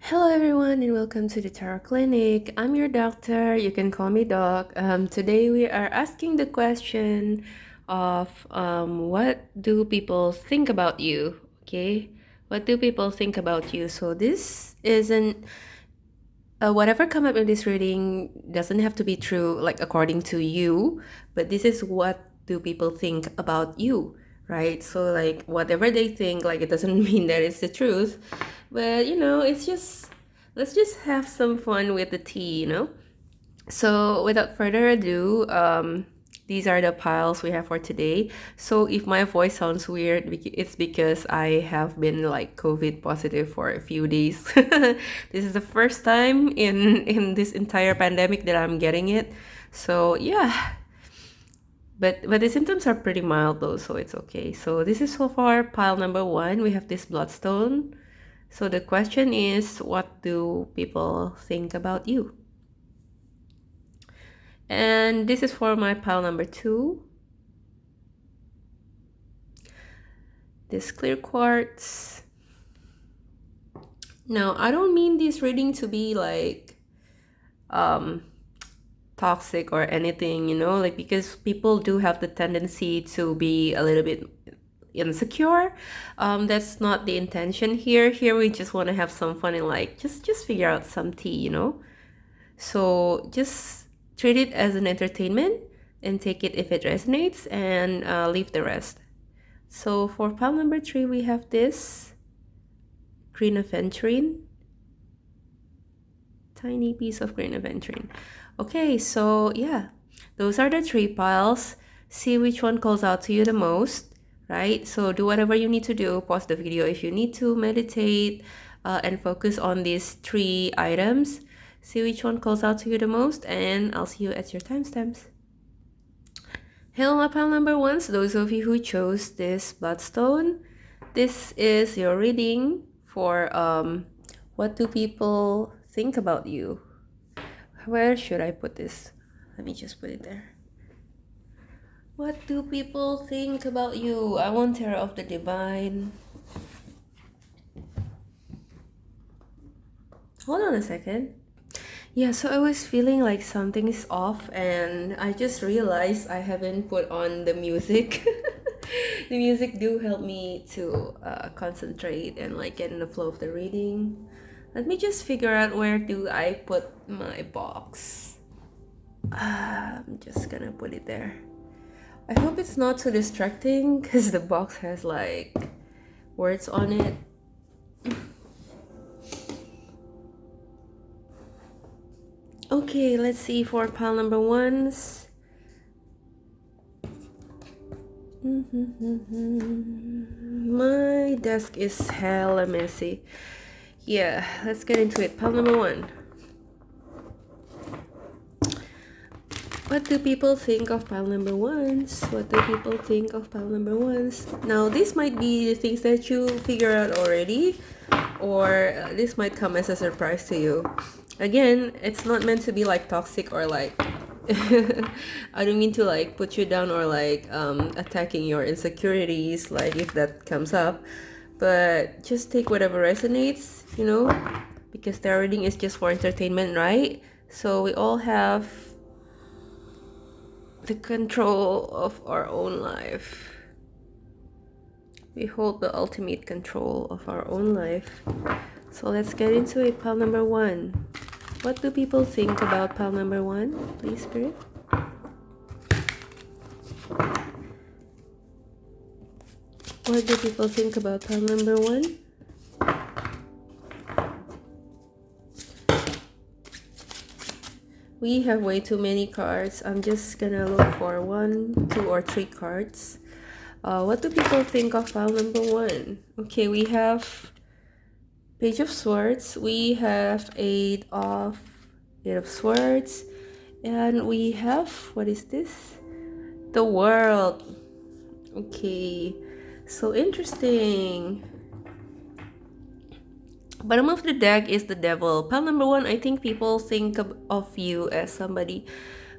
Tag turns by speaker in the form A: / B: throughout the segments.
A: Hello, everyone, and welcome to the Tarot Clinic. I'm your doctor. You can call me Doc. Today, we are asking the question of what do people think about you? Okay, what do people think about you? So this isn't whatever come up in this reading doesn't have to be true, like according to you, but this is what do people think about you, right? So like whatever they think, like it doesn't mean that it's the truth, but it's just let's just have some fun with the tea. So without further ado, these are the piles we have for today. So if my voice sounds weird, it's because I have been like COVID positive for a few days. This is the first time in this entire pandemic that I'm getting it. So yeah, but the symptoms are pretty mild though, so it's okay. So this is so far pile number one. We have this bloodstone. So the question is, what do people think about you? And this is for my pile number two. This clear quartz. Now, I don't mean this reading to be like toxic or anything, like because people do have the tendency to be a little bit insecure. That's not the intention here. Here we just want to have some fun and like just figure out some tea. So just treat it as an entertainment and take it if it resonates and leave the rest. So for pile number three, we have this green aventurine. Tiny piece of green aventurine. Okay, so yeah, those are the three piles. See which one calls out to you the most, right? So do whatever you need to do. Pause the video if you need to, meditate, and focus on these three items. See which one calls out to you the most, and I'll see you at your timestamps. Hello, my pile number ones. Those of you who chose this bloodstone, this is your reading for what do people think about you? Where should I put this? Let me just put it there. What do people think about you? I want Terror of the Divine. Hold on a second. Yeah, so I was feeling like something is off, and I just realized I haven't put on the music. The music do help me to concentrate and like get in the flow of the reading. Let me just figure out where do I put my box. I'm just gonna put it there. I hope it's not too distracting because the box has like words on it. Okay, let's see for pile number ones. My desk is hella messy. Yeah, let's get into it. Pile number one. What do people think of pile number ones? What do people think of pile number ones? Now, this might be the things that you figure out already, or this might come as a surprise to you. Again, it's not meant to be like toxic or like I don't mean to like put you down or like attacking your insecurities, like if that comes up, but just take whatever resonates, because the reading is just for entertainment, right? So we all have the control of our own life. We hold the ultimate control of our own life. So let's get into it. Pile number one. What do people think about pile number one? Please, Spirit. What do people think about pile number one? We have way too many cards. I'm just gonna look for 1, 2, or 3 cards. What do people think of pile number one? Okay, we have Page of Swords. We have Eight of Swords. And we have, what is this? The World. Okay, so interesting. Bottom of the deck is the Devil. Pile number one, I think people think of you as somebody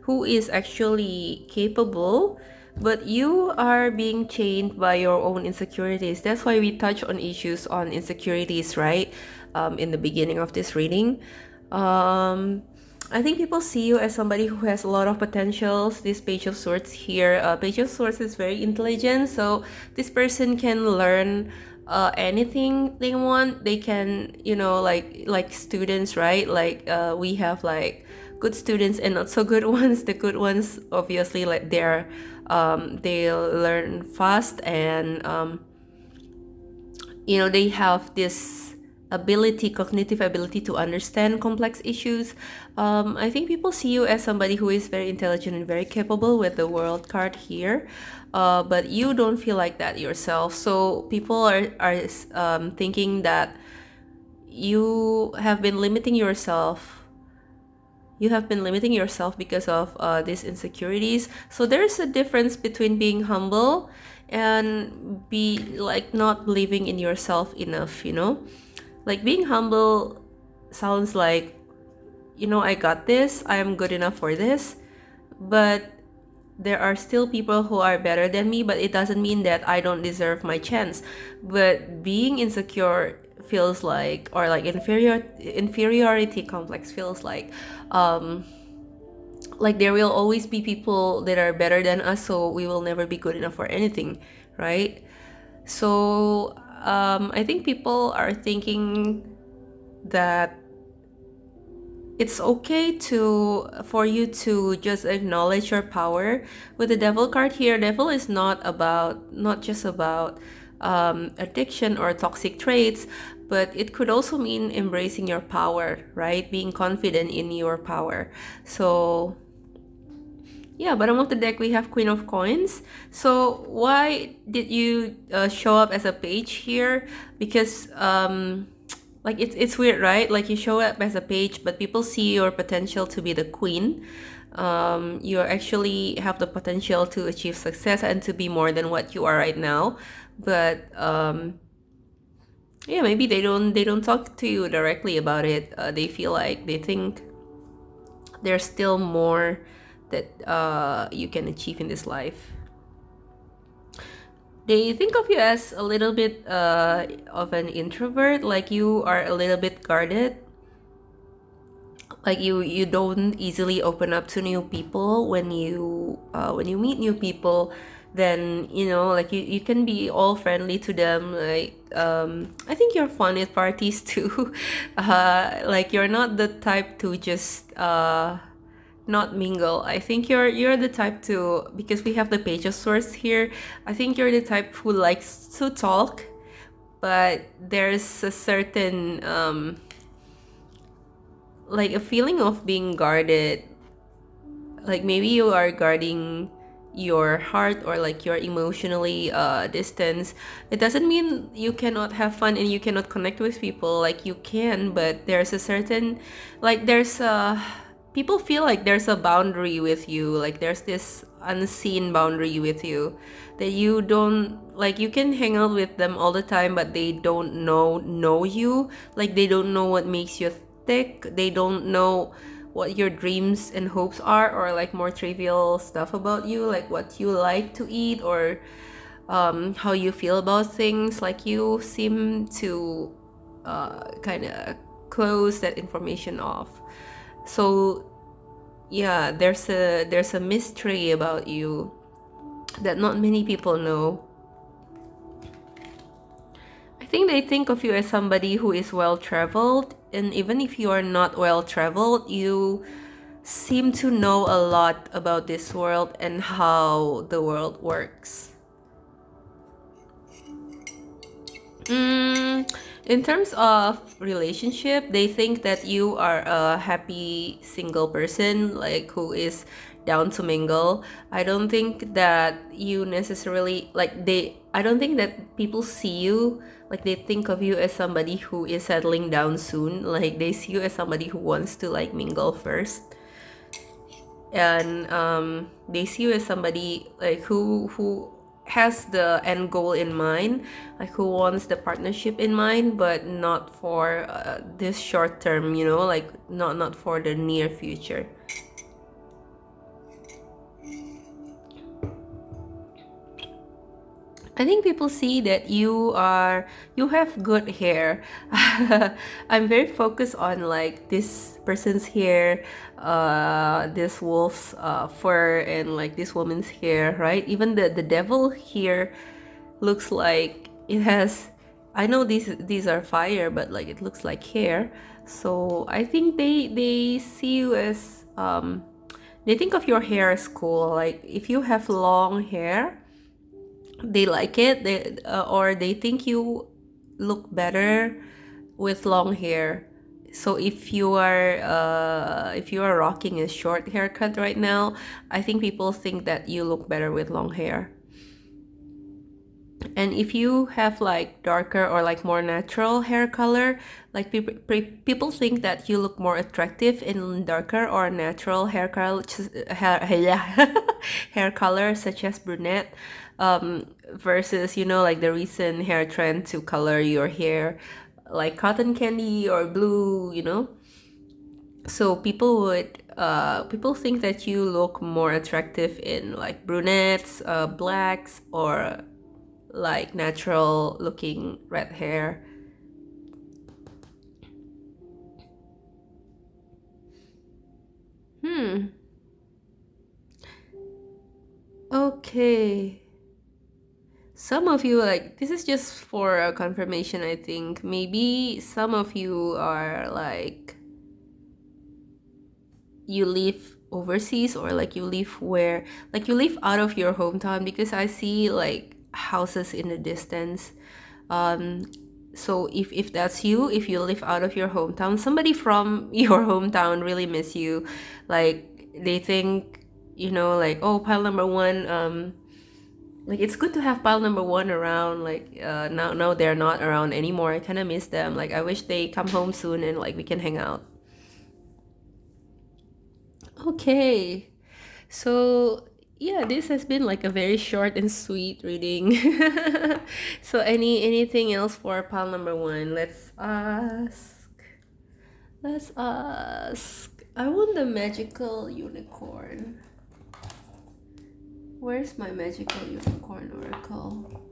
A: who is actually capable, but you are being chained by your own insecurities. That's why we touch on issues on insecurities, right? In the beginning of this reading. Um, I think people see you as somebody who has a lot of potentials. This Page of Swords here, Page of Swords is very intelligent, so this person can learn anything they want. They can, like students, right? Like we have like good students and not so good ones. The good ones, obviously, like they learn fast, and they have this cognitive ability to understand complex issues. I think people see you as somebody who is very intelligent and very capable with the World card here, but you don't feel like that yourself. So people are thinking that you have been limiting yourself. You have been limiting yourself because of these insecurities. So there's a difference between being humble and be like not believing in yourself enough. Like being humble sounds like, I got this, I am good enough for this, but there are still people who are better than me, but it doesn't mean that I don't deserve my chance. But being insecure feels like, or like inferiority complex feels like there will always be people that are better than us, so we will never be good enough for anything, right? So I think people are thinking that it's okay for you to just acknowledge your power. With the Devil card here, Devil is not just about addiction or toxic traits, but it could also mean embracing your power, right? Being confident in your power. So yeah, bottom of the deck we have Queen of Coins. So why did you show up as a page here? Because like it's weird, right? Like you show up as a page, but people see your potential to be the queen. You actually have the potential to achieve success and to be more than what you are right now. But yeah, maybe they don't talk to you directly about it. They think there's still more that you can achieve in this life. They think of you as a little bit of an introvert, like you are a little bit guarded, like you don't easily open up to new people. When you meet new people, then like you can be all friendly to them. Like I think you're fun at parties too. Like you're not the type to just not mingle. I think you're the type to, because we have the Page of Swords here, I think you're the type who likes to talk, but there's a certain like a feeling of being guarded. Like maybe you are guarding your heart, or like you're emotionally distanced. It doesn't mean you cannot have fun and you cannot connect with people. Like you can, but there's a certain, like there's a people feel like there's a boundary with you. Like there's this unseen boundary with you that you don't, like you can hang out with them all the time, but they don't know you. Like they don't know what makes you tick. They don't know what your dreams and hopes are, or like more trivial stuff about you, like what you like to eat, or how you feel about things. Like you seem to kind of close that information off. So yeah, there's a mystery about you that not many people know. I think they think of you as somebody who is well traveled, and even if you are not well traveled, you seem to know a lot about this world and how the world works. In terms of relationship, they think that you are a happy single person, like who is down to mingle. I don't think that you necessarily I don't think that people see you, like they think of you as somebody who is settling down soon. Like they see you as somebody who wants to like mingle first, and they see you as somebody like who has the end goal in mind, like who wants the partnership in mind, but not for this short term, like not for the near future. I think people see that you have good hair. I'm very focused on like this person's hair, this wolf's fur, and like this woman's hair, right? Even the devil here looks like it has. I know these are fire, but like it looks like hair. So I think they see you as they think of your hair as cool. Like if you have long hair, they like it. Or they think you look better with long hair. So if you are rocking a short haircut right now, I think people think that you look better with long hair. And if you have like darker or like more natural hair color, like people think that you look more attractive in darker or natural hair color, hair color such as brunette, versus like the recent hair trend to color your hair like cotton candy or blue. So people think that you look more attractive in like brunettes, blacks, or like natural looking red hair. Okay. Some of you, like, this is just for a confirmation, I think. Maybe some of you are like, you live overseas, or like you live like you live out of your hometown, because I see like houses in the distance. So if that's you, if you live out of your hometown, somebody from your hometown really miss you. Like they think, like, oh, pile number one, like it's good to have pile number one around. Like now they're not around anymore. I kind of miss them. Like I wish they come home soon and like we can hang out. Okay, so yeah, this has been like a very short and sweet reading. So anything else for pile number one? Let's ask. Let's ask. I want the magical unicorn. Where's my magical unicorn oracle?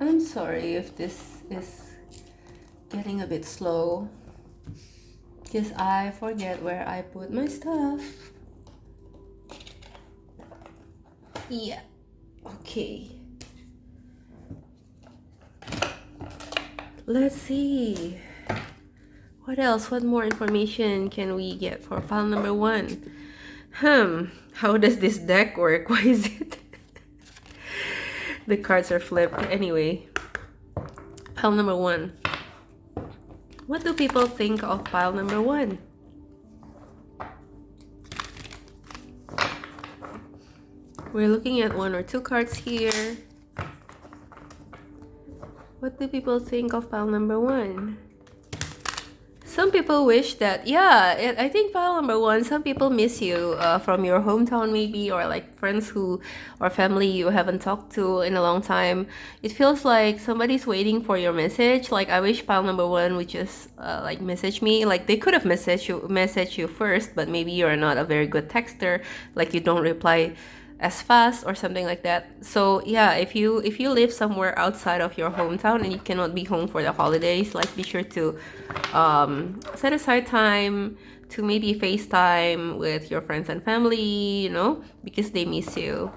A: I'm sorry if this is getting a bit slow, because I forget where I put my stuff. Yeah, okay. Let's see. What else? What more information can we get for pile number one? How does this deck work? Why is it? The cards are flipped. Anyway, pile number one. What do people think of pile number one? We're looking at one or two cards here. What do people think of pile number one? Some people wish that, yeah, I think pile number one, some people miss you from your hometown maybe, or like friends or family you haven't talked to in a long time. It feels like somebody's waiting for your message. Like I wish pile number one would just like message me. Like they could have messaged you first, but maybe you're not a very good texter. Like you don't reply as fast or something like that. So yeah, if you live somewhere outside of your hometown and you cannot be home for the holidays, like be sure to set aside time to maybe FaceTime with your friends and family, because they miss you.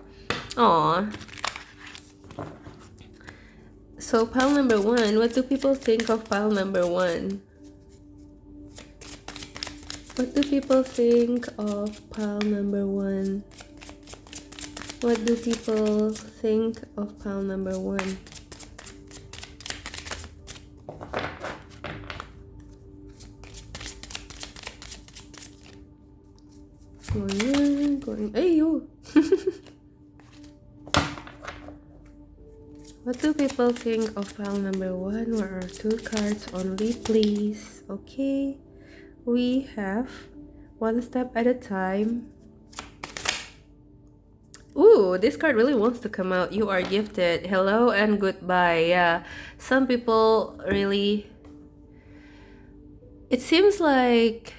A: Aw. So pile number one, what do people think of pile number one? What do people think of pile number one? What do people think of pile number one? Going. Hey, you! What do people think of pile number one? Where are two cards only, please? Okay, we have one step at a time. Ooh, this card really wants to come out. You are gifted. Hello and goodbye. Yeah, some people really... It seems like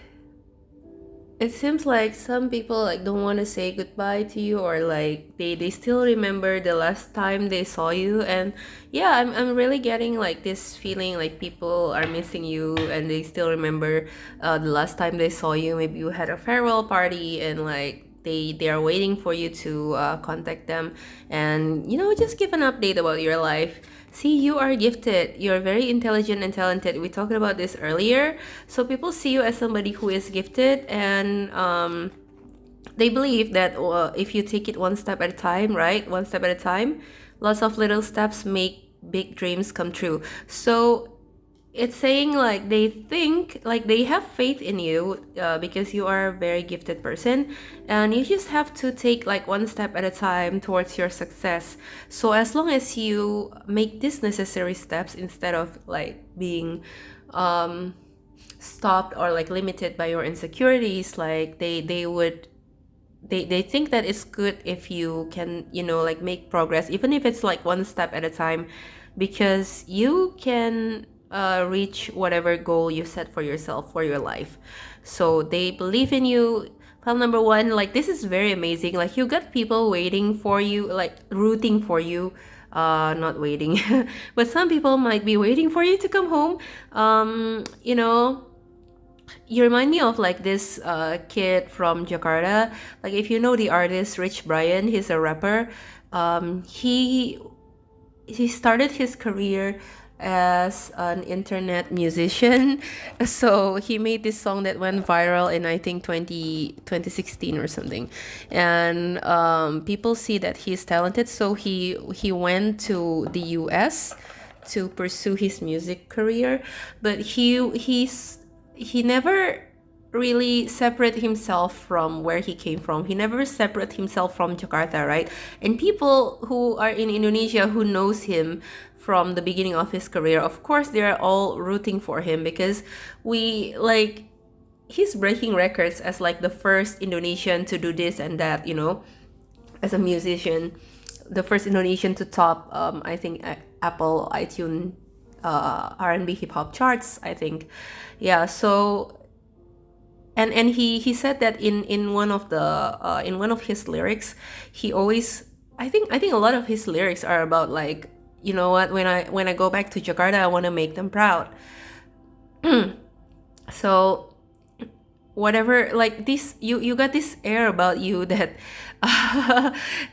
A: It seems like some people like don't want to say goodbye to you, or like they still remember the last time they saw you. And yeah, I'm really getting like this feeling like people are missing you and they still remember the last time they saw you. Maybe you had a farewell party and like they are waiting for you to contact them and just give an update about your life. See, you are gifted. You're very intelligent and talented. We talked about this earlier. So people see you as somebody who is gifted, and they believe that if you take it one step at a time, right? One step at a time, lots of little steps make big dreams come true. So it's saying like they think like they have faith in you because you are a very gifted person, and you just have to take like one step at a time towards your success. So as long as you make these necessary steps instead of like being stopped or like limited by your insecurities, like they think that it's good if you can like make progress, even if it's like one step at a time, because you can reach whatever goal you set for yourself for your life. So they believe in you. Pile number one, like this is very amazing. Like you got people waiting for you, like rooting for you, not waiting but some people might be waiting for you to come home. You remind me of like this kid from Jakarta. Like if you know the artist Rich Brian, he's a rapper. He started his career as an internet musician. So he made this song that went viral in I think 2016 or something. And people see that he's talented, so he went to the US to pursue his music career. But he never really separate himself from where he came from. He never separate himself from Jakarta, right? And people who are in Indonesia who knows him from the beginning of his career, of course they're all rooting for him, because he's breaking records as like the first Indonesian to do this and that, as a musician, the first Indonesian to top I think Apple iTunes R&B hip hop charts, I think. Yeah, so and he said that in one of the in one of his lyrics, he always, I think a lot of his lyrics are about like, you know what, when I go back to Jakarta, I want to make them proud. So whatever, like this, you got this air about you that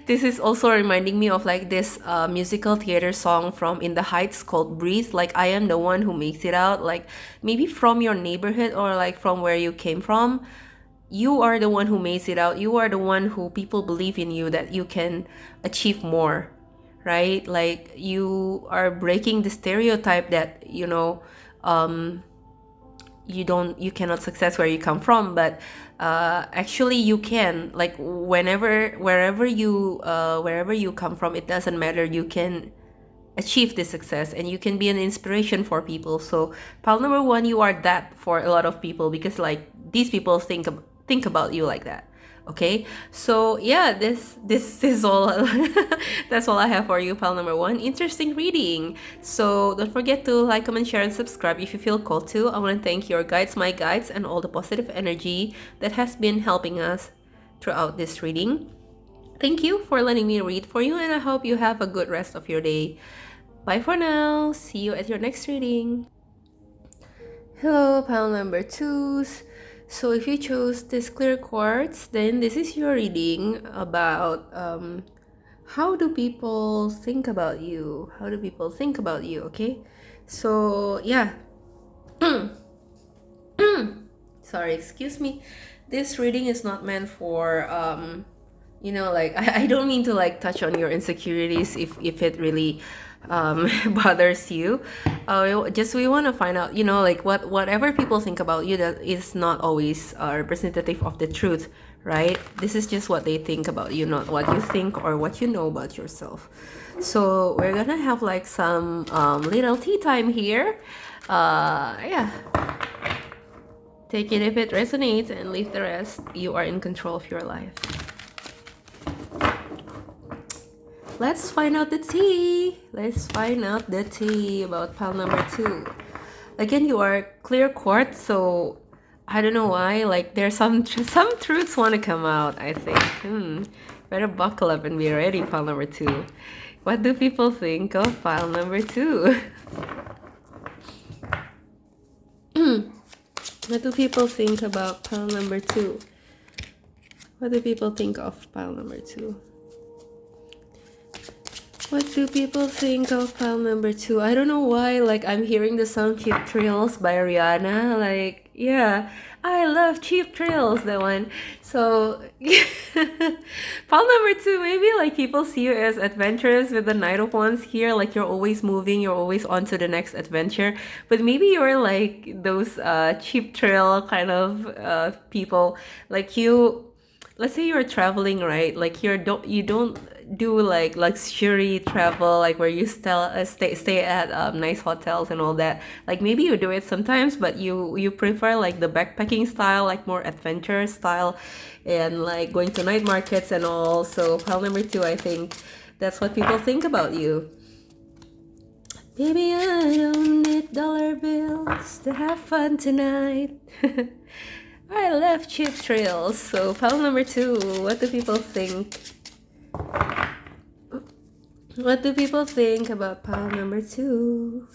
A: this is also reminding me of like this musical theater song from In the Heights called Breathe. Like I am the one who makes it out, like maybe from your neighborhood or like from where you came from. You are the one who makes it out. You are the one who people believe in you, that you can achieve more, right? Like you are breaking the stereotype that you cannot success where you come from. But actually you can, like wherever you come from, it doesn't matter, you can achieve this success and you can be an inspiration for people. So pile number one, you are that for a lot of people, because like these people think about you like that. Okay, so yeah, this is all that's all I have for you, pile number one. Interesting reading. So don't forget to like, comment, share, and subscribe if you feel called to. I want to thank your guides, my guides, and all the positive energy that has been helping us throughout this reading. Thank you for letting me read for you, and I hope you have a good rest of your day. Bye for now. See you at your next reading. Hello, pile number twos. So if you chose this clear quartz, then this is your reading about how do people think about you? How do people think about you? Okay, so yeah. Sorry, excuse me. This reading is not meant for like I don't mean to like touch on your insecurities if it really bothers you. Just we want to find out, like whatever people think about you, that is not always representative of the truth, right? This is just what they think about you, not what you think or what you know about yourself. So we're gonna have like some little tea time here. Yeah, take it if it resonates and leave the rest. You are in control of your life. Let's find out the tea. Let's find out the tea about pile number two. Again, you are clear quartz, so I don't know why. Like there's some truths want to come out. I think. Better buckle up and be ready. Pile number two. What do people think of pile number two? What do people think about pile number two? What do people think of pile number two? What do people think of pile number two? I don't know why, like, I'm hearing the song Cheap Thrills by Rihanna. Like, yeah, I love Cheap Thrills, that one. So, pile number two, maybe like people see you as adventurous with the Knight of Wands here. Like, you're always moving, you're always on to the next adventure. But maybe you're like those cheap thrill kind of people. Like, let's say you're traveling, right? Like you don't do like luxury travel, like where you stay at nice hotels and all that. Like maybe you do it sometimes, but you prefer like the backpacking style, like more adventure style, and like going to night markets and all. So pile number two, I think that's what people think about you. Baby, I don't need dollar bills to have fun tonight. I love cheap thrills. So pile number two, what do people think? What do people think about pile number two?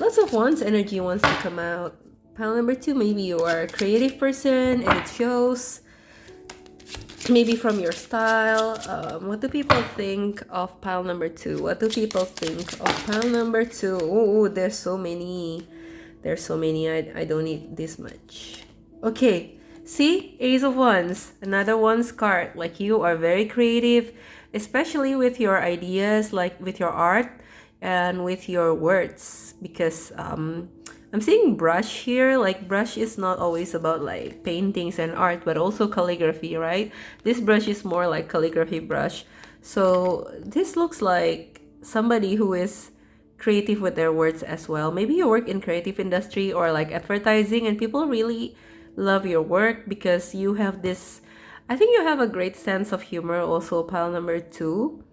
A: Lots of wands energy wants to come out. Pile number two, maybe you are a creative person and it shows. Maybe from your style. What do people think of pile number two? What do people think of pile number two? Oh, there's so many. There's so many. I don't need this much. Okay, see? Ace of Wands. Another Wands card. Like you are very creative, especially with your ideas, like with your art and with your words. Because I'm seeing brush here. Like brush is not always about like paintings and art, but also calligraphy, right? This brush is more like calligraphy brush. So this looks like somebody who is creative with their words as well. Maybe you work in creative industry or like advertising and people really love your work because you have this, I think you have a great sense of humor also, pile number two.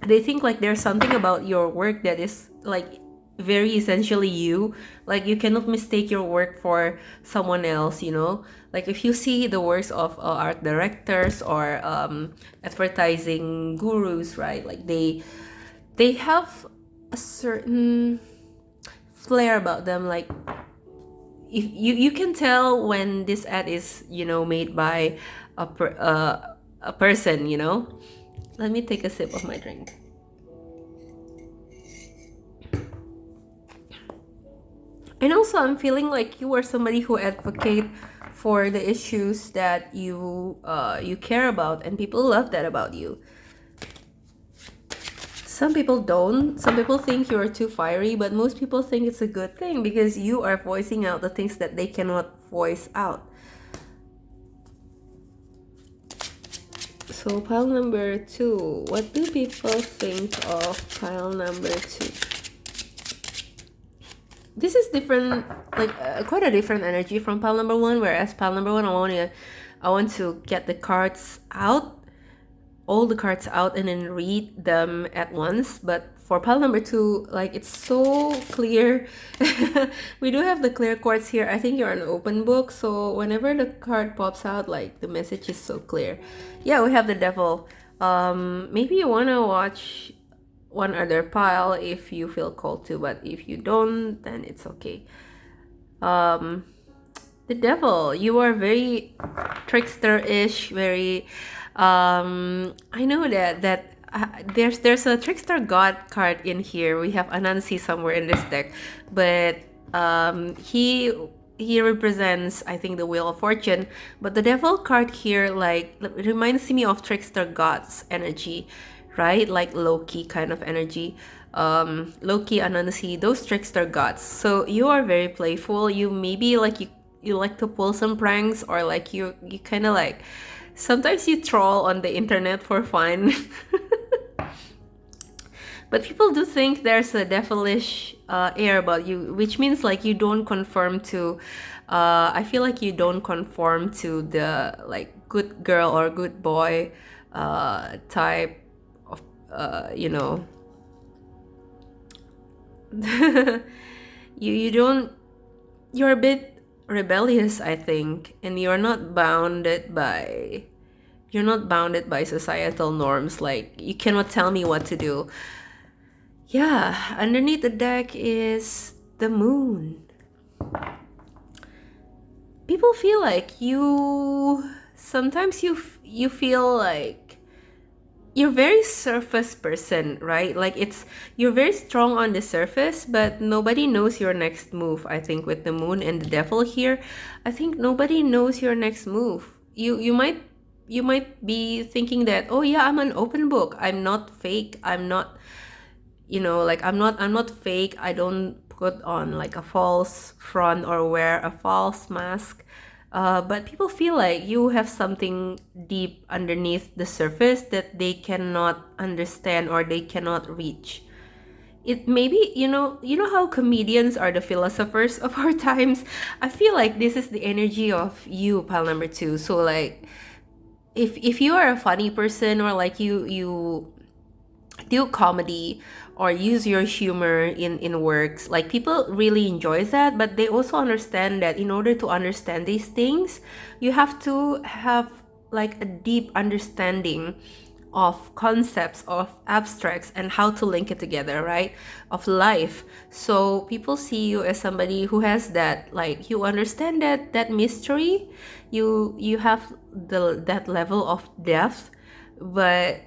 A: They think like there's something about your work that is like very essentially you. Like you cannot mistake your work for someone else, you know. Like if you see the works of art directors or advertising gurus, right? Like they have a certain flair about them. Like if you can tell when this ad is, you know, made by a person, you know. Let me take a sip of my drink. And also I'm feeling like you are somebody who advocate for the issues that you care about, and people love that about you. Some people don't. Some people think you're too fiery, but most people think it's a good thing because you are voicing out the things that they cannot voice out. So pile number two, what do people think of pile number two? This is different, like quite a different energy from pile number one, whereas pile number one, I want to get the cards out, all the cards out, and then read them at once. But for pile number two, like it's so clear. We do have the clear cards here. I think you're an open book, so whenever the card pops out, like the message is so clear. Yeah, we have the devil. Maybe you want to watch one other pile if you feel called to, but if you don't, then it's okay. The devil, you are very trickster-ish, very I know that there's a trickster god card in here. We have Anansi somewhere in this deck, but he represents, I think, the Wheel of Fortune. But the devil card here like reminds me of trickster gods energy, right? Like Loki kind of energy. Loki, Anansi, those trickster gods. So you are very playful. You maybe like you like to pull some pranks, or like you kind of like sometimes you troll on the internet for fun. But people do think there's a devilish air about you, which means like you don't conform to I feel like you don't conform to the like good girl or good boy type of you know. You don't, you're a bit rebellious, I think, and you're not bounded by societal norms. Like, you cannot tell me what to do. Yeah, underneath the deck is the moon. People feel like sometimes you feel like you're very surface person, right? Like, you're very strong on the surface, but nobody knows your next move. I think with the moon and the devil here, I think nobody knows your next move. You might be thinking that, oh yeah, I'm an open book, I'm not fake, I'm not, like, I'm not fake, I don't put on like a false front or wear a false mask. But people feel like you have something deep underneath the surface that they cannot understand or they cannot reach. It maybe, you know how comedians are the philosophers of our times. I feel like this is the energy of you, pile number two. So like, if you are a funny person, or like you do comedy or use your humor in works, like, people really enjoys that, but they also understand that in order to understand these things, you have to have like a deep understanding of concepts, of abstracts, and how to link it together, right, of life. So people see you as somebody who has that, like, you understand that mystery, you have that level of depth. But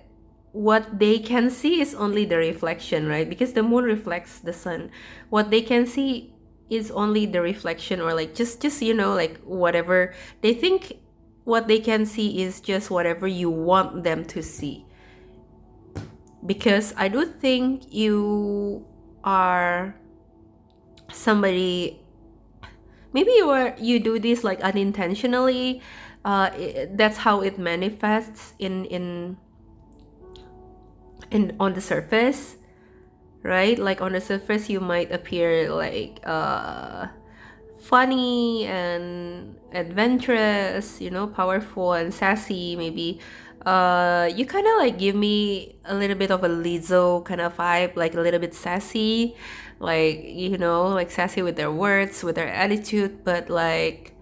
A: what they can see is only the reflection, right? Because the moon reflects the sun. What they can see is only the reflection, or like, just like, whatever they think. What they can see is just whatever you want them to see. Because I do think you are somebody, maybe you do this like unintentionally. That's how it manifests in on the surface, right? Like, on the surface you might appear like funny and adventurous, powerful and sassy. Maybe you kind of like give me a little bit of a Lizzo kind of vibe, like a little bit sassy, like, like sassy with their words, with their attitude. But like,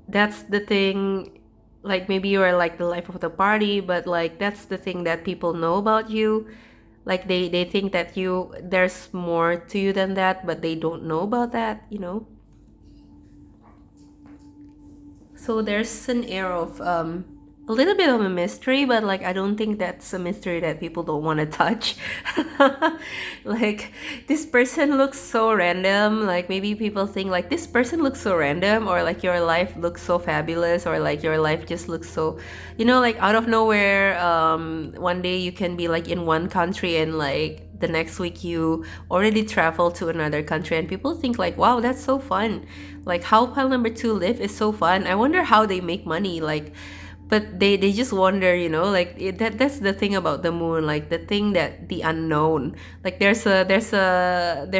A: that's the thing. Like, maybe you are like the life of the party, but like, that's the thing that people know about you. Like, they think that there's more to you than that, but they don't know about that. So there's an air of a little bit of a mystery, but like, I don't think that's a mystery that people don't want to touch. Like, this person looks so random. Like, maybe people think like, this person looks so random, or like, your life looks so fabulous, or like, your life just looks so, like, out of nowhere. One day you can be like in one country, and like the next week you already travel to another country, and people think like, wow, that's so fun. Like, how pile number two live is so fun. I wonder how they make money. Like, but they just wonder, like, that's the thing about the moon, like, the thing that the unknown. Like, there's a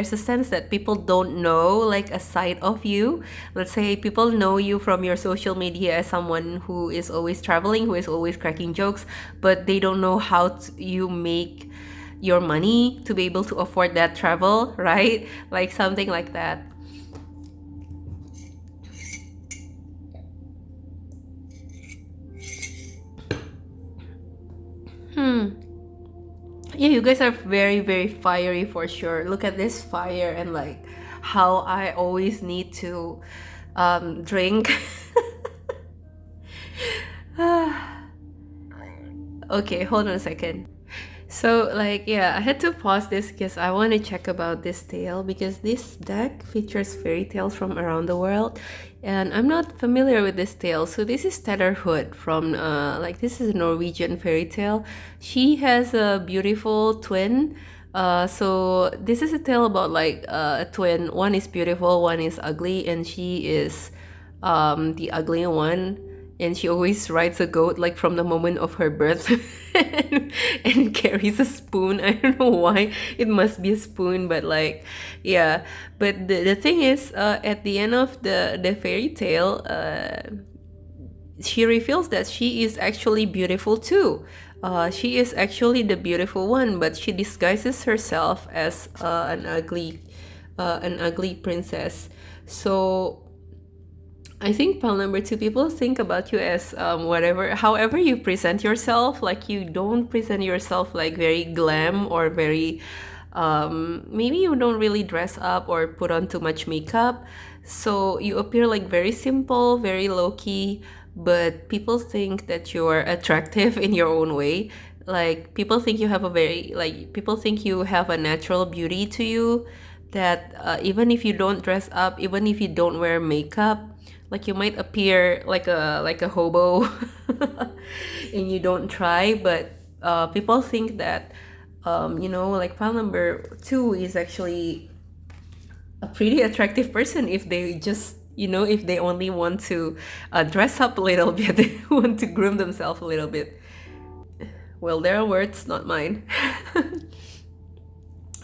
A: sense that people don't know, like, a side of you. Let's say people know you from your social media as someone who is always traveling, who is always cracking jokes, but they don't know how you make your money to be able to afford that travel, right? Like, something like that. Yeah, you guys are very, very fiery for sure. Look at this fire, and like, how I always need to drink. Okay, hold on a second. So like, yeah, I had to pause this because I want to check about this tale, because this deck features fairy tales from around the world, and I'm not familiar with this tale. So this is Tetherhood from like, this is a Norwegian fairy tale. She has a beautiful twin. So this is a tale about like a twin. One is beautiful, one is ugly, and she is the ugly one, and she always rides a goat like from the moment of her birth. And carries a spoon. I don't know why it must be a spoon, but like, yeah. But the thing is, at the end of the fairy tale, she reveals that she is actually beautiful too. She is actually the beautiful one, but she disguises herself as an ugly princess. So I think pile number two, people think about you as whatever, however you present yourself. Like you don't present yourself like very glam or very, maybe you don't really dress up or put on too much makeup. So you appear like very simple, very low key, but people think that you're attractive in your own way. Like people think you have a very, like people think you have a natural beauty to you, that even if you don't dress up, even if you don't wear makeup, like you might appear like a hobo and you don't try, but people think that like file number two is actually a pretty attractive person if they just if they only want to dress up a little bit, they want to groom themselves a little bit. Well, their words, not mine.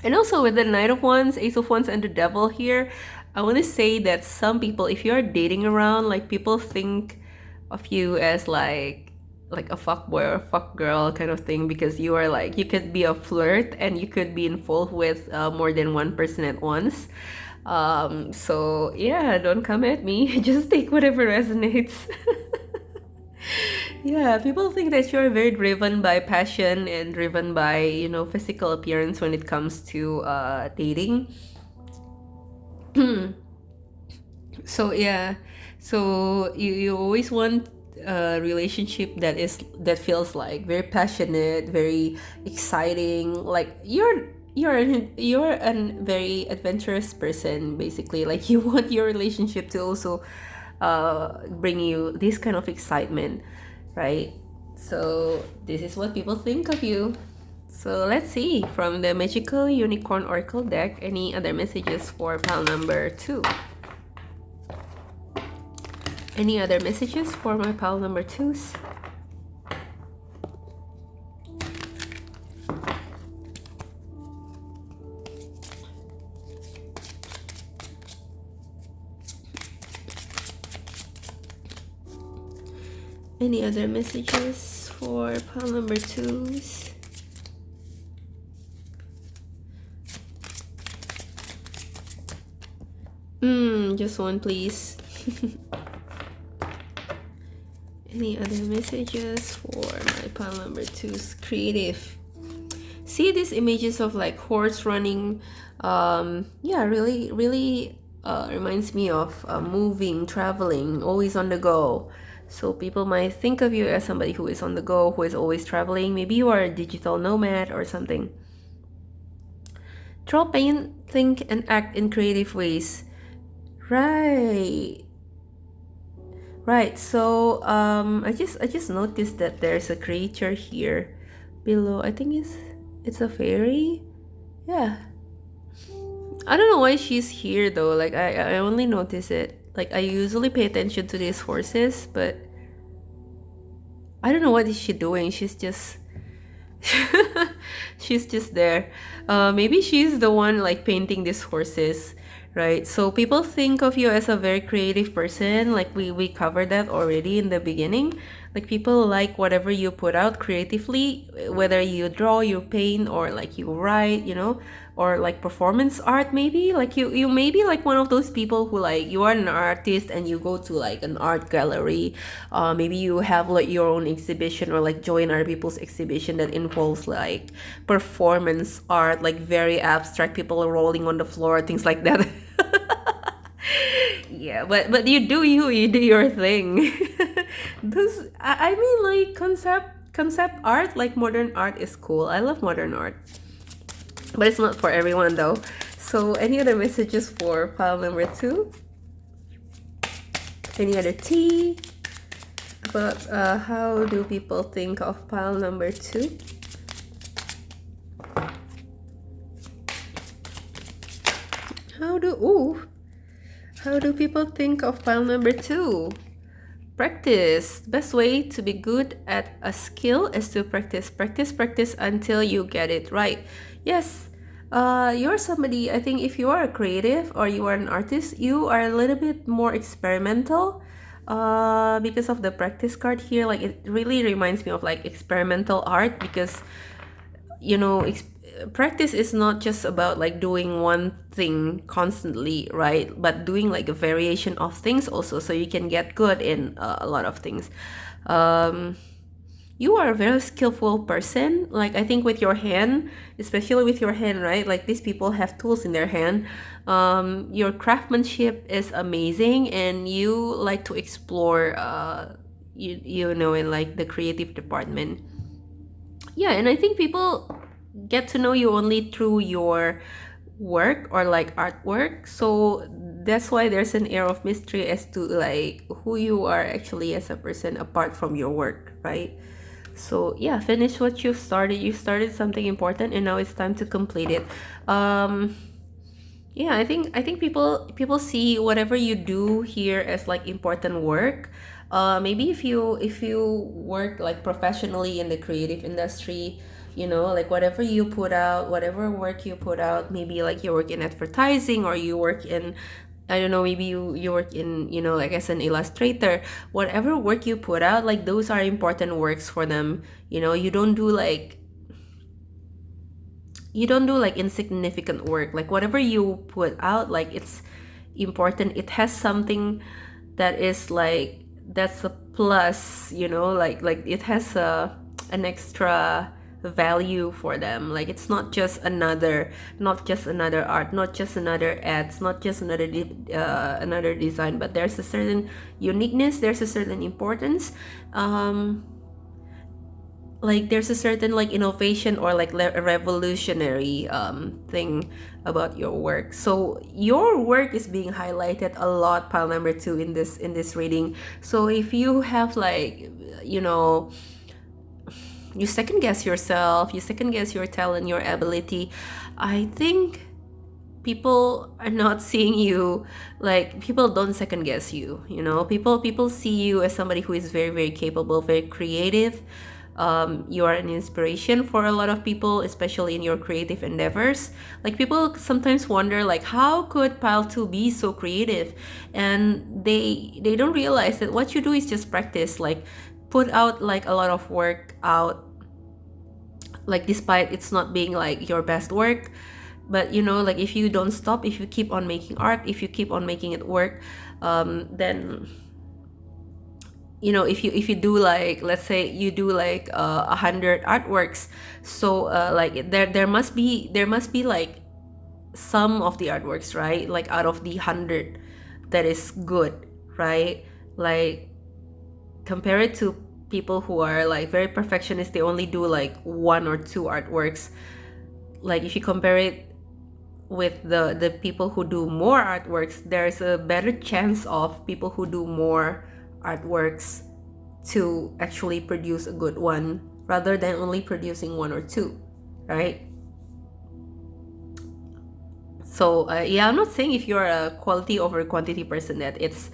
A: And also with the Knight of Wands, Ace of Wands, and the Devil here, I want to say that some people, if you're dating around, like people think of you as like a fuck boy or a fuck girl kind of thing, because you are like, you could be a flirt and you could be involved with more than one person at once. So yeah, don't come at me. Just take whatever resonates. Yeah, people think that you're very driven by passion and driven by, physical appearance when it comes to dating. So yeah, so you always want a relationship that feels like very passionate, very exciting. Like you're a very adventurous person, basically. Like you want your relationship to also bring you this kind of excitement, right? So this is what people think of you. So let's see from the Magical Unicorn Oracle deck, any other messages for pile number two? Any other messages for my pile number twos? Any other messages for pile number twos? Just one, please. Any other messages for my pile number two's creative? See these images of like horse running. Yeah, really reminds me of moving, traveling, always on the go. So people might think of you as somebody who is on the go, who is always traveling. Maybe you are a digital nomad or something. Draw, paint, think, and act in creative ways. Right. Right. So I just noticed that there's a creature here below. I think it's a fairy. Yeah. I don't know why she's here though. Like I only notice it. Like I usually pay attention to these horses, but I don't know what is she doing. She's just she's just there. Maybe she's the one like painting these horses, right? So people think of you as a very creative person. Like we covered that already in the beginning. Like people like whatever you put out creatively, whether you draw, you paint, or like you write, or like performance art. Maybe like you may be like one of those people who like you are an artist and you go to like an art gallery. Maybe you have like your own exhibition or like join other people's exhibition that involves like performance art, like very abstract, people rolling on the floor, things like that. Yeah, but you do your thing. Those I mean like concept art, like modern art is cool. I love modern art, but it's not for everyone though. So any other messages for pile number two? Any other tea about how do people think of pile number two? How do people think of pile number two? Practice. Best way to be good at a skill is to practice until you get it right. Yes, you're somebody, I think if you are a creative or you are an artist, you are a little bit more experimental because of the practice card here. Like it really reminds me of like experimental art, because practice is not just about like doing one thing constantly, right? But doing like a variation of things also, so you can get good in a lot of things. um you are a very skillful person. Like, I think with your hand, especially with your hand, right? Like, these people have tools in their hand. Your craftsmanship is amazing, and you like to explore, you know, in like the creative department. Yeah, and I think people get to know you only through your work or like artwork. So that's why there's an air of mystery as to like who you are actually as a person apart from your work, right? So yeah, finish what you started. You started something important, and now it's time to complete it. um yeah, I think people see whatever you do here as like important work. Maybe if you work like professionally in the creative industry, you know, like whatever you put out, whatever work you put out, maybe like you work in advertising, or you work in, I don't know, maybe you work in, you know, like as an illustrator. Whatever work you put out, like those are important works for them. You know, you don't do like insignificant work. Like whatever you put out, like it's important. It has something that is like, that's a plus, you know, like it has an extra value for them. Like it's not just another art, not just another ads, not just another design, but there's a certain uniqueness, there's a certain importance. Like there's a certain like innovation or like a revolutionary thing about your work. So your work is being highlighted a lot, pile number 2, in this reading. So if you have like, you know, you second guess yourself, you second guess your talent, your ability, I think people are not seeing you, like people don't second guess you, you know. People see you as somebody who is very, very capable, very creative. You are an inspiration for a lot of people, especially in your creative endeavors. Like people sometimes wonder like, how could pile 2 be so creative? And they don't realize that what you do is just practice. Like put out like a lot of work out, like despite it's not being like your best work. But you know, like if you don't stop, if you keep on making art, if you keep on making it work, then you know, if you do like, let's say you do like 100 artworks, so like there must be like some of the artworks, right, like out of the 100 that is good, right? Like compare it to people who are like very perfectionist, they only do like 1 or 2 artworks. Like if you compare it with the people who do more artworks, there's a better chance of people who do more artworks to actually produce a good one rather than only producing 1 or 2, right? So yeah, I'm not saying if you're a quality over quantity person that it's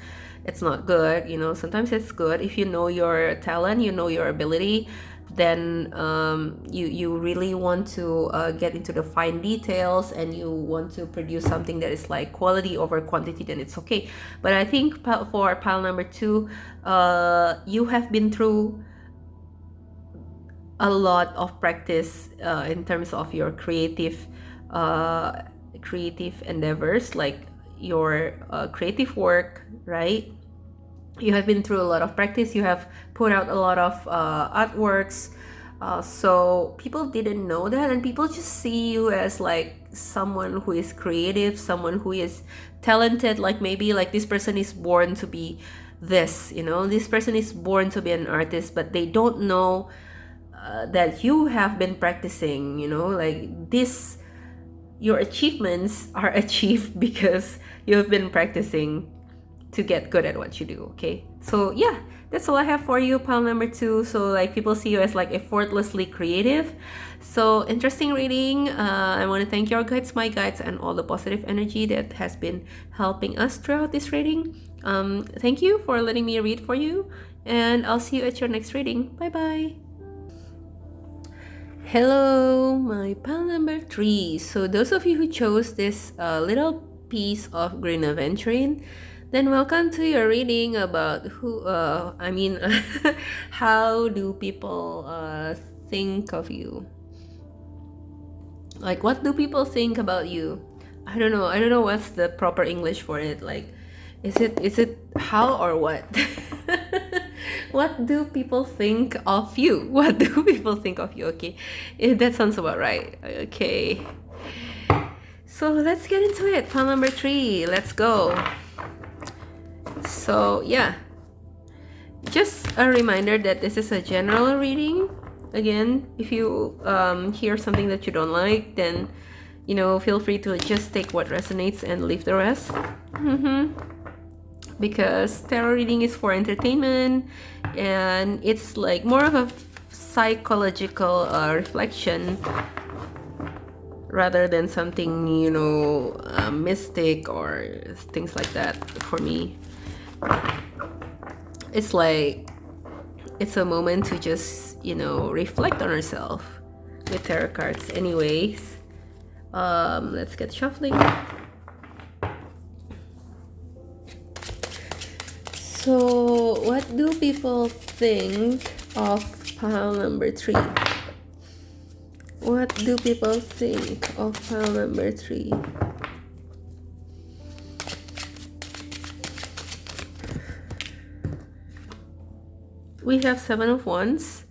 A: not good. You know, sometimes it's good if you know your talent, you know your ability, then you really want to get into the fine details, and you want to produce something that is like quality over quantity, then it's okay. But I think for pile number 2, you have been through a lot of practice in terms of your creative endeavors, like your creative work, right? You have been through a lot of practice, you have put out a lot of artworks. So people didn't know that, and people just see you as like someone who is creative, someone who is talented. Like maybe like this person is born to be this, you know, this person is born to be an artist, but they don't know that you have been practicing, you know, like this, your achievements are achieved because you have been practicing to get good at what you do. Okay, so yeah, that's all I have for you, pile number 2. So like people see you as like effortlessly creative. So interesting reading. I want to thank your guides, my guides, and all the positive energy that has been helping us throughout this reading. Thank you for letting me read for you, and I'll see you at your next reading. Bye bye. Hello, my pal number 3. So those of you who chose this little piece of green aventurine, then welcome to your reading about how do people think of you? Like, what do people think about you? I don't know what's the proper English for it. Like, is it how or what? What do people think of you? What do people think of you? Okay, that sounds about right. Okay, so let's get into it. Pile number 3, let's go. So yeah, just a reminder that this is a general reading. Again, if you hear something that you don't like, then feel free to just take what resonates and leave the rest. Because tarot reading is for entertainment, and it's like more of a psychological reflection rather than something mystic or things like that. For me, it's like it's a moment to just reflect on ourselves with tarot cards. Anyways, let's get shuffling. So what do people think of pile number 3? What do people think of pile number 3? We have 7 of Wands.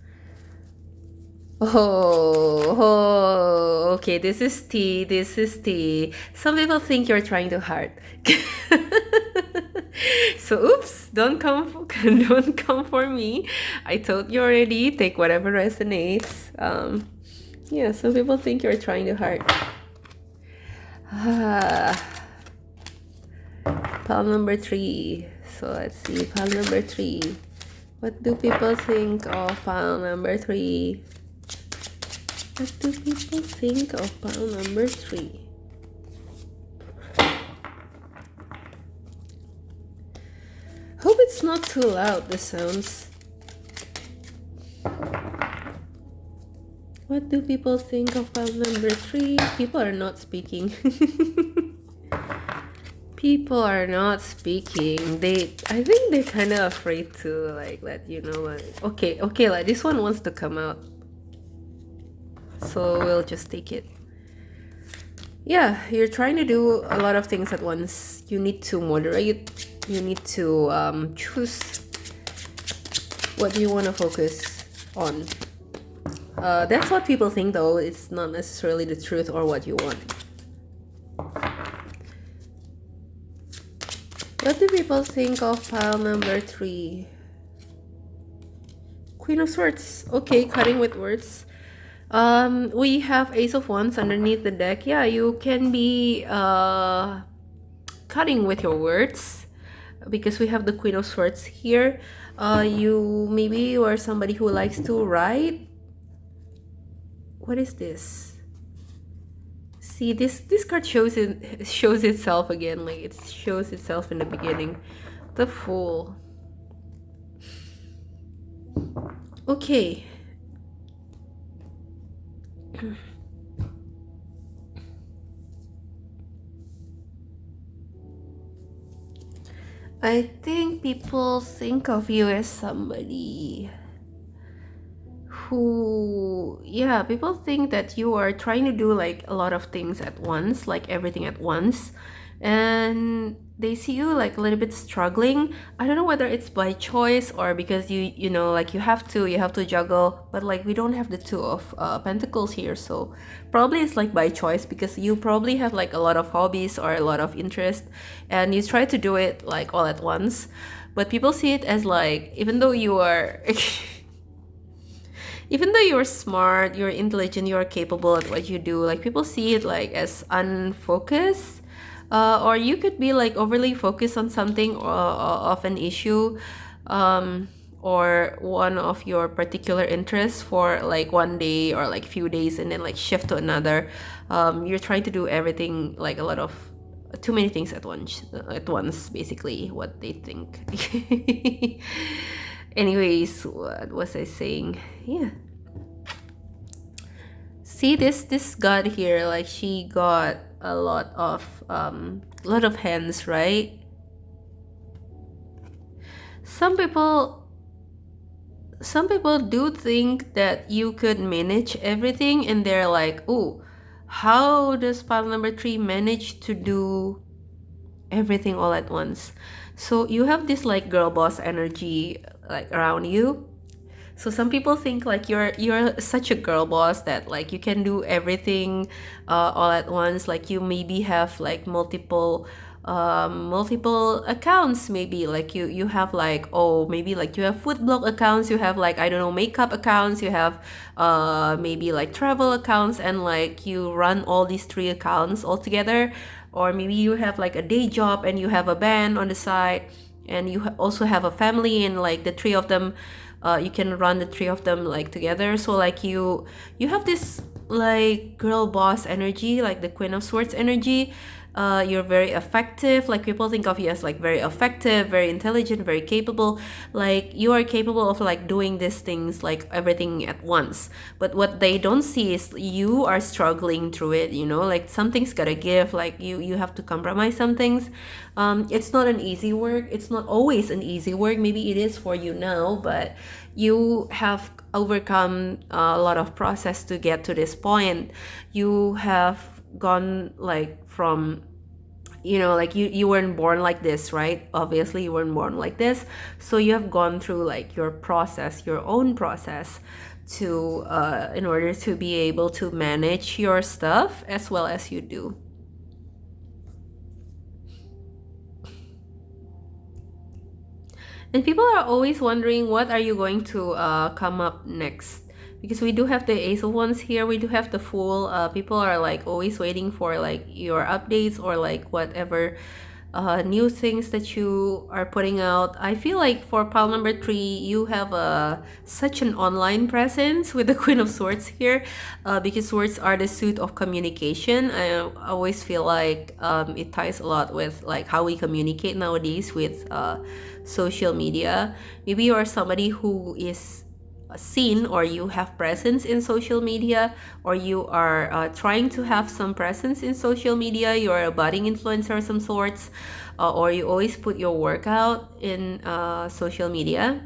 A: Oh, okay, this is tea. Some people think you're trying too hard. So oops, don't come for me. I told you already, take whatever resonates. Yeah, some people think you're trying too hard. Pile number 3. So let's see, pile number 3. What do people think of pile number 3? What do people think of pile number 3? Hope it's not too loud, the sounds. What do people think of pile number 3? People are not speaking. People are not speaking. I think they're kind of afraid to like let you know. Like, okay, like this one wants to come out, so we'll just take it. Yeah, you're trying to do a lot of things at once. You need to moderate. You need to choose what you want to focus on. That's what people think, though. It's not necessarily the truth or what you want. What do people think of pile number 3? Queen of Swords. Okay, cutting with words. We have Ace of Wands underneath the deck. Yeah, you can be cutting with your words because we have the Queen of Swords here. You are somebody who likes to write. What is this? See, this card shows itself again. Like it shows itself in the beginning. The Fool. Okay. I think people think of you as somebody who, yeah, people think that you are trying to do like a lot of things at once, like everything at once, and they see you like a little bit struggling. I don't know whether it's by choice or because you know like you have to juggle, but like we don't have the 2 of Pentacles here, so probably it's like by choice because you probably have like a lot of hobbies or a lot of interest and you try to do it like all at once, but people see it as like even though you are even though you're smart, you're intelligent, you're capable at what you do, like people see it like as unfocused. Or you could be like overly focused on something of an issue or one of your particular interests for like one day or like few days and then like shift to another. You're trying to do everything, like a lot of too many things at once basically what they think. Anyways, what was I saying? Yeah, see this god here, like she got a lot of hands, right? Some people do think that you could manage everything and they're like, oh, how does pile number three manage to do everything all at once? So you have this like girl boss energy like around you. So some people think like you're such a girl boss that like you can do everything all at once. Like you maybe have like multiple accounts. Maybe like you have like, oh, maybe like you have food blog accounts. You have like, I don't know, makeup accounts. You have maybe like travel accounts, and like you run all these three accounts all together. Or maybe you have like a day job and you have a band on the side, and you also have a family, and like the three of them, you can run the three of them like together. So like you have this like girl boss energy, like the Queen of Swords energy. You're very effective. Like people think of you as like very effective, very intelligent, very capable. Like you are capable of like doing these things, like everything at once. But what they don't see is you are struggling through it, you know, like something's gotta give. Like you have to compromise some things. It's not an easy work. It's not always an easy work. Maybe it is for you now, but you have overcome a lot of process to get to this point. You have gone like from, you know, like you weren't born like this, right? Obviously you weren't born like this. So you have gone through like your process, your own process, to in order to be able to manage your stuff as well as you do. And people are always wondering, what are you going to come up next? Because we do have the Ace of Wands here, we do have the Fool. People are like always waiting for like your updates or like whatever new things that you are putting out. I feel like for pile number three, you have such an online presence with the Queen of Swords here, because swords are the suit of communication. I always feel like it ties a lot with like how we communicate nowadays with social media. Maybe you are somebody who is seen, or you have presence in social media, or you are trying to have some presence in social media. You're a budding influencer of some sorts, or you always put your work out in social media.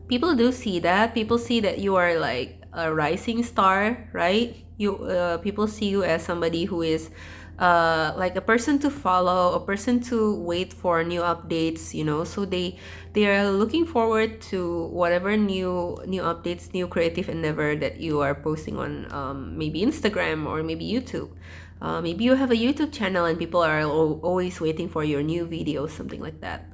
A: People do see that. People see that you are like a rising star, right? People see you as somebody who is like a person to follow, a person to wait for new updates, you know. So they are looking forward to whatever new updates, new creative endeavor that you are posting on maybe Instagram or maybe YouTube. Maybe you have a YouTube channel and people are always waiting for your new videos, something like that.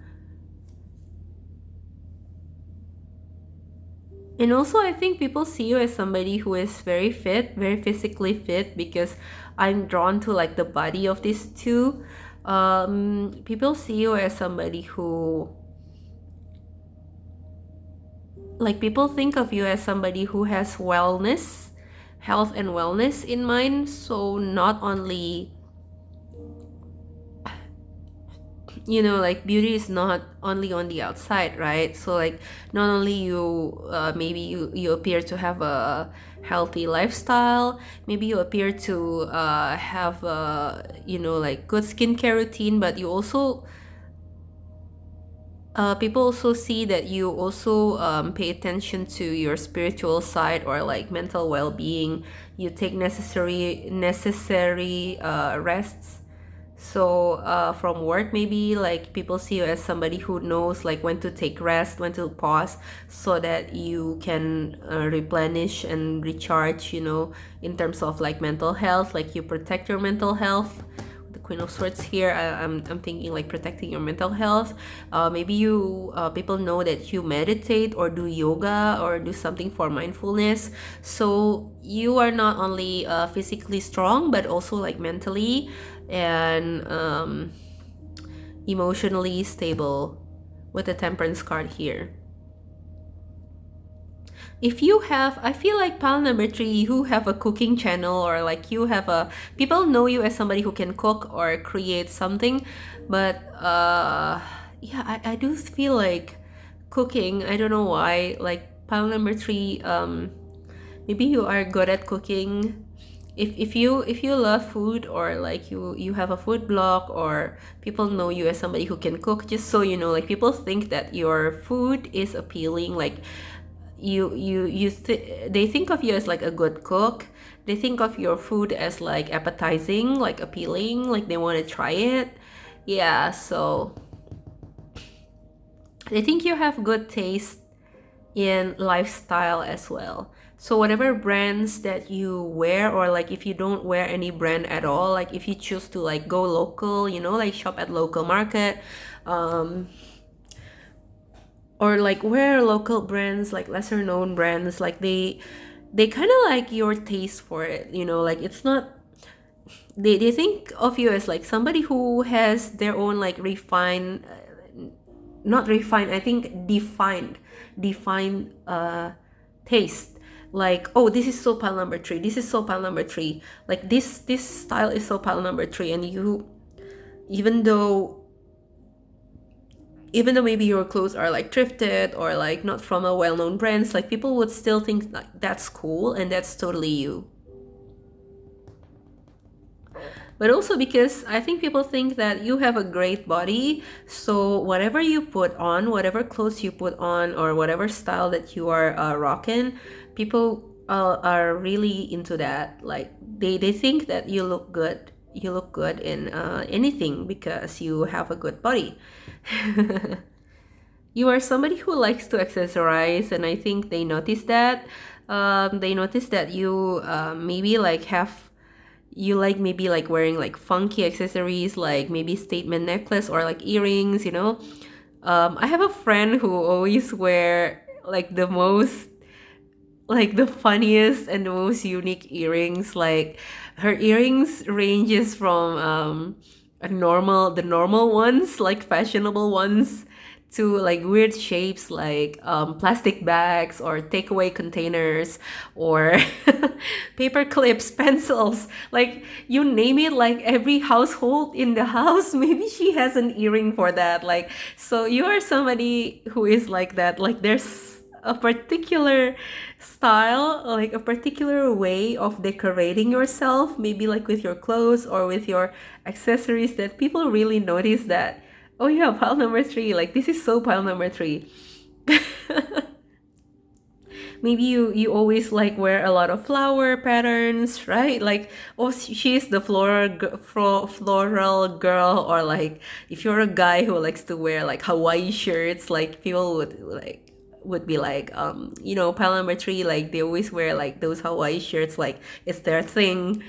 A: And also, I think people see you as somebody who is very fit, very physically fit, because I'm drawn to like the body of these two. People see you as somebody who, like, people think of you as somebody who has wellness, health and wellness in mind. So not only, you know, like beauty is not only on the outside, right? So like not only you maybe you appear to have a healthy lifestyle, maybe you appear to have you know, like good skincare routine, but you also people also see that you also pay attention to your spiritual side or like mental well-being. You take necessary rests. So from work, maybe like people see you as somebody who knows like when to take rest, when to pause, so that you can replenish and recharge, you know, in terms of like mental health. Like you protect your mental health. The Queen of Swords here, I'm thinking like protecting your mental health. Maybe you people know that you meditate or do yoga or do something for mindfulness. So you are not only physically strong, but also like mentally and emotionally stable with the Temperance card here. If you have, I feel like pile number three, you have a cooking channel, or like you have a, people know you as somebody who can cook or create something. But yeah, I do feel like cooking, I don't know why, like pile number three, maybe you are good at cooking. If you love food, or like you have a food blog, or people know you as somebody who can cook, just so you know, like people think that your food is appealing. Like they think of you as like a good cook. They think of your food as like appetizing, like appealing, like they want to try it. Yeah, so they think you have good taste in lifestyle as well. So whatever brands that you wear, or like if you don't wear any brand at all, like if you choose to like go local, like shop at local market, um, or like wear local brands, like lesser known brands, like they kind of like your taste for it, like it's not, they think of you as like somebody who has their own like refined, not refined, I think defined taste. Like, oh, this is so pile number three, this is so pile number three, like this style is so pile number three. And you, even though even though maybe your clothes are like thrifted or like not from a well-known brands, like people would still think like that's cool and that's totally you. But also because I think people think that you have a great body, so whatever you put on, whatever clothes you put on, or whatever style that you are rocking, people are really into that. Like they think that you look good. You look good in anything because you have a good body. You are somebody who likes to accessorize, and I think they notice that. They notice that you maybe like have, you like maybe like wearing like funky accessories, like maybe statement necklace or like earrings, I have a friend who always wear like the most, like the funniest and the most unique earrings. Like her earrings ranges from the normal ones, like fashionable ones, to like weird shapes, like plastic bags or takeaway containers, or paper clips, pencils, like you name it, like every household in the house maybe she has an earring for that. Like, so you are somebody who is like that. Like there's a particular style, like a particular way of decorating yourself, maybe like with your clothes or with your accessories, that people really notice that, oh yeah, pile number three, like this is so pile number three. Maybe you always like wear a lot of flower patterns, right? Like, oh, she's the floral girl. Or like if you're a guy who likes to wear like Hawaii shirts, like people would be like, pile number three, like they always wear like those Hawaii shirts, like it's their thing.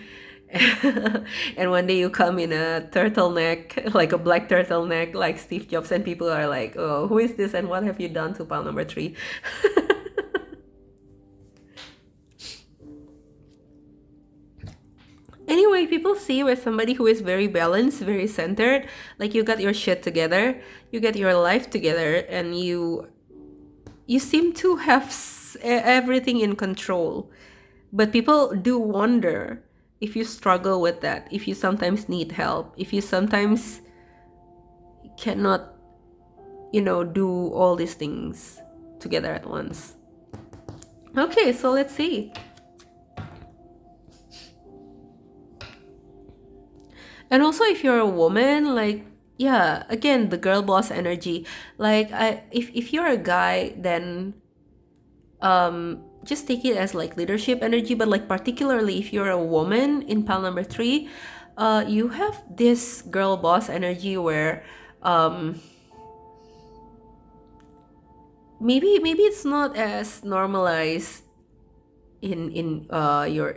A: And one day you come in a turtleneck, like a black turtleneck, like Steve Jobs, and people are like, oh, who is this and what have you done to pile number three? Anyway, people see you as somebody who is very balanced, very centered, like you got your shit together, you get your life together, and you seem to have everything in control. But people do wonder if you struggle with that, if you sometimes need help, if you sometimes cannot, do all these things together at once. Okay, so let's see. And also, if you're a woman, like, yeah, again, the girl boss energy. Like, if you're a guy, then just take it as like leadership energy. But like particularly if you're a woman in pile number three, you have this girl boss energy where maybe it's not as normalized in your,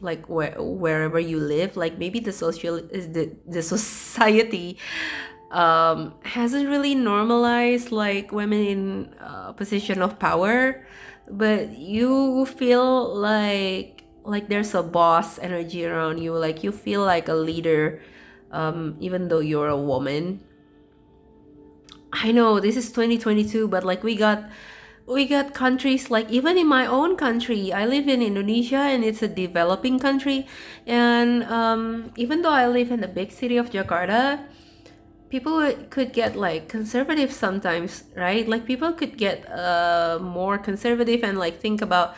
A: like wherever you live. Like maybe the society hasn't really normalized like women in position of power, but you feel like there's a boss energy around you, like you feel like a leader, even though you're a woman. I know this is 2022, but like we got countries, like even in my own country, I live in Indonesia and it's a developing country. And even though I live in the big city of Jakarta, people could get like conservative sometimes, right? Like people could get more conservative and like think about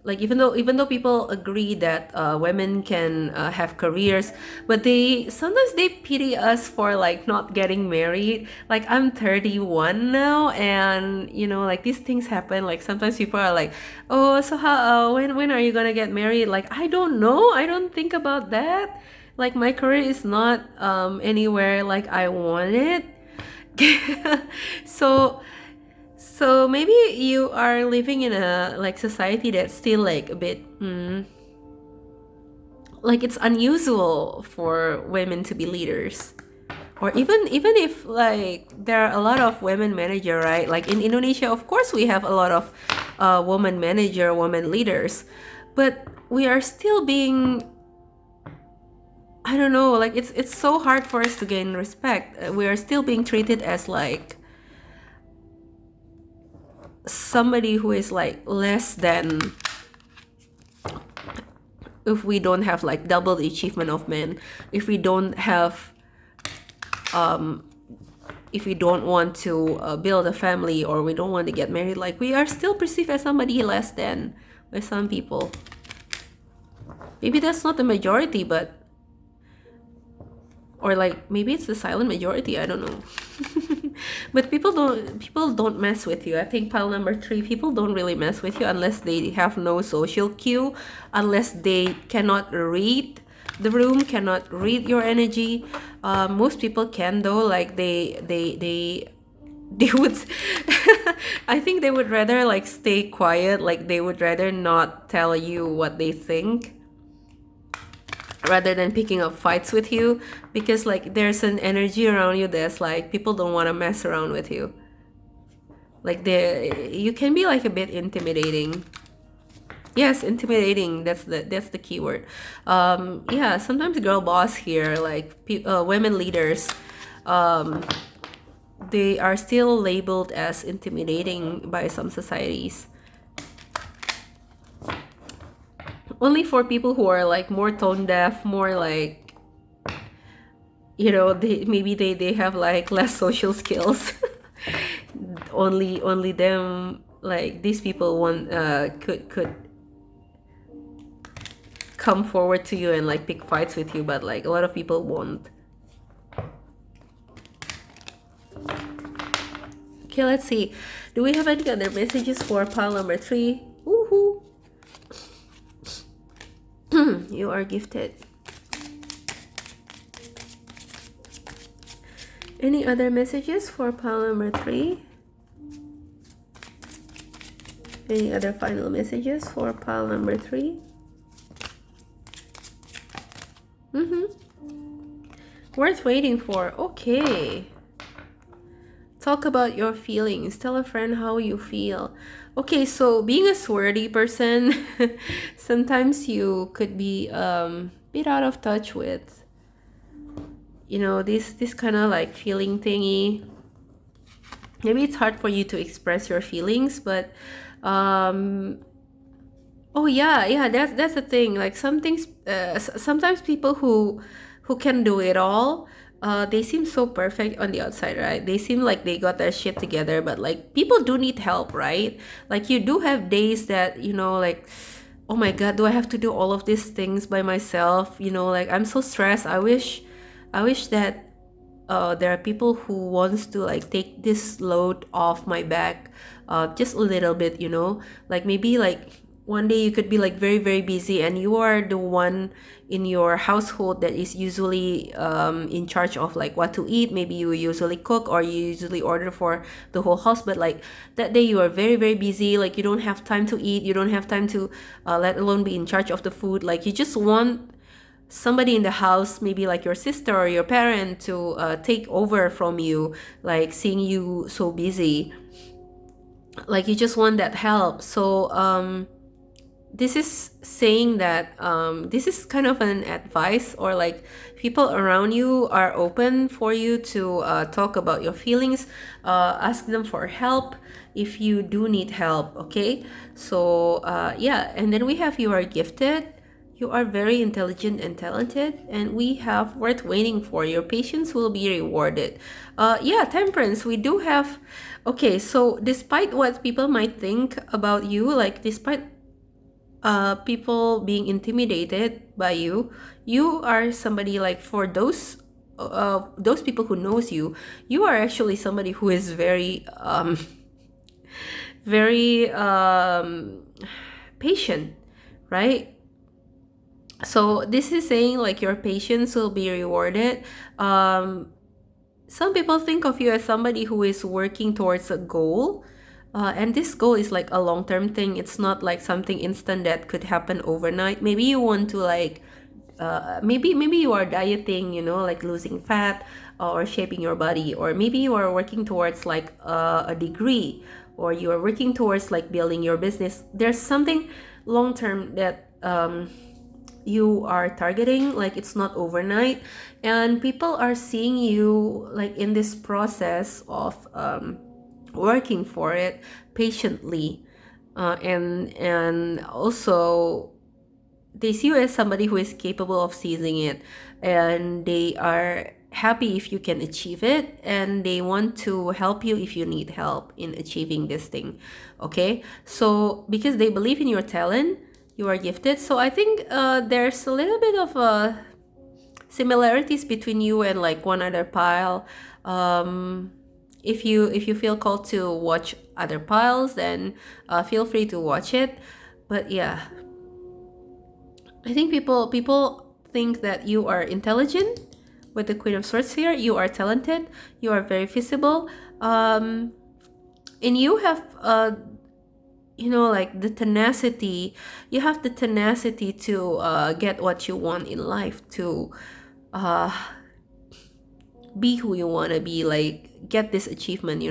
A: Like even though people agree that women can have careers, but they sometimes they pity us for like not getting married. Like I'm 31 now, and like these things happen. Like sometimes people are like, oh, so how when are you gonna get married? Like I don't know, I don't think about that. Like my career is not anywhere like I want it. so so maybe you are living in a like society that's still like a bit like it's unusual for women to be leaders. Or even if like there are a lot of women manager, right? Like in Indonesia, of course we have a lot of woman manager, woman leaders, but we are still being, I don't know, like it's so hard for us to gain respect. We are still being treated as like somebody who is like less than, if we don't have like double the achievement of men, if we don't have if we don't want to build a family, or we don't want to get married, like we are still perceived as somebody less than by some people. Maybe that's not the majority, but or like maybe it's the silent majority, I don't know. But people don't mess with you. I think pile number 3, people don't really mess with you unless they have no social cue, unless they cannot read the room, cannot read your energy. Most people can though, like they would I think they would rather like stay quiet, like they would rather not tell you what they think rather than picking up fights with you, because like there's an energy around you that's like people don't want to mess around with you. Like you can be like a bit intimidating. Yes, intimidating, that's the key word. Yeah, sometimes girl boss here, like women leaders, they are still labeled as intimidating by some societies. Only for people who are like more tone deaf, more like, maybe they have like less social skills. only them, like these people want could come forward to you and like pick fights with you, but like a lot of people won't. Okay, let's see, do we have any other messages for pile number 3? Woohoo. You are gifted. Any other messages for pile number 3? Any other final messages for pile number 3? Worth waiting for. Okay. Talk about your feelings. Tell a friend how you feel. Okay, so being a swordy person, sometimes you could be bit out of touch with, this kind of like feeling thingy. Maybe it's hard for you to express your feelings, but oh yeah, that's the thing. Like some things, sometimes people who can do it all, they seem so perfect on the outside, right? They seem like they got their shit together, but like people do need help, right? Like you do have days that, like, oh my God, do I have to do all of these things by myself? Like I'm so stressed. I wish that there are people who wants to like take this load off my back, just a little bit, like maybe like one day you could be like very very busy, and you are the one in your household that is usually in charge of like what to eat. Maybe you usually cook, or you usually order for the whole house, but like that day you are very very busy, like you don't have time to eat, you don't have time to let alone be in charge of the food. Like you just want somebody in the house, maybe like your sister or your parent, to take over from you, like seeing you so busy, like you just want that help. So this is saying that this is kind of an advice, or like people around you are open for you to talk about your feelings, ask them for help if you do need help. Okay, so yeah, and then we have you are gifted, you are very intelligent and talented, and we have worth waiting for. Your patience will be rewarded. Yeah, temperance, we do have. Okay, so despite what people might think about you, like despite people being intimidated by you, you are somebody like, for those people who knows you, you are actually somebody who is very very patient, right? So this is saying like your patience will be rewarded. Some people think of you as somebody who is working towards a goal, and this goal is like a long-term thing. It's not like something instant that could happen overnight. Maybe you want to like maybe you are dieting, like losing fat, or shaping your body, or maybe you are working towards like a degree, or you are working towards like building your business. There's something long term that you are targeting, like it's not overnight, and people are seeing you like in this process of working for it patiently, and also they see you as somebody who is capable of seizing it, and they are happy if you can achieve it, and they want to help you if you need help in achieving this thing. Okay, so because they believe in your talent, you are gifted. So I think there's a little bit of similarities between you and like one other pile. If you feel called to watch other piles, then feel free to watch it. But yeah, I think people think that you are intelligent. With the Queen of Swords here, you are talented, you are very visible, and you have like the tenacity. You have the tenacity to get what you want in life, to uh, be who you want to be, like get this achievement.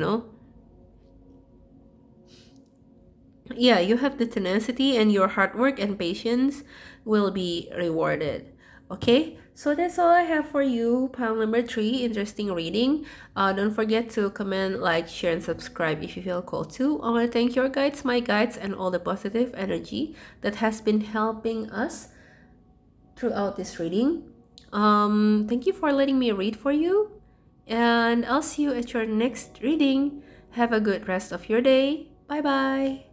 A: Yeah, you have the tenacity, and your hard work and patience will be rewarded. Okay, so that's all I have for you. Pile number 3, interesting reading. Don't forget to comment, like, share, and subscribe if you feel called to. I want to thank your guides, my guides, and all the positive energy that has been helping us throughout this reading. Thank you for letting me read for you, and I'll see you at your next reading. Have a good rest of your day. Bye bye.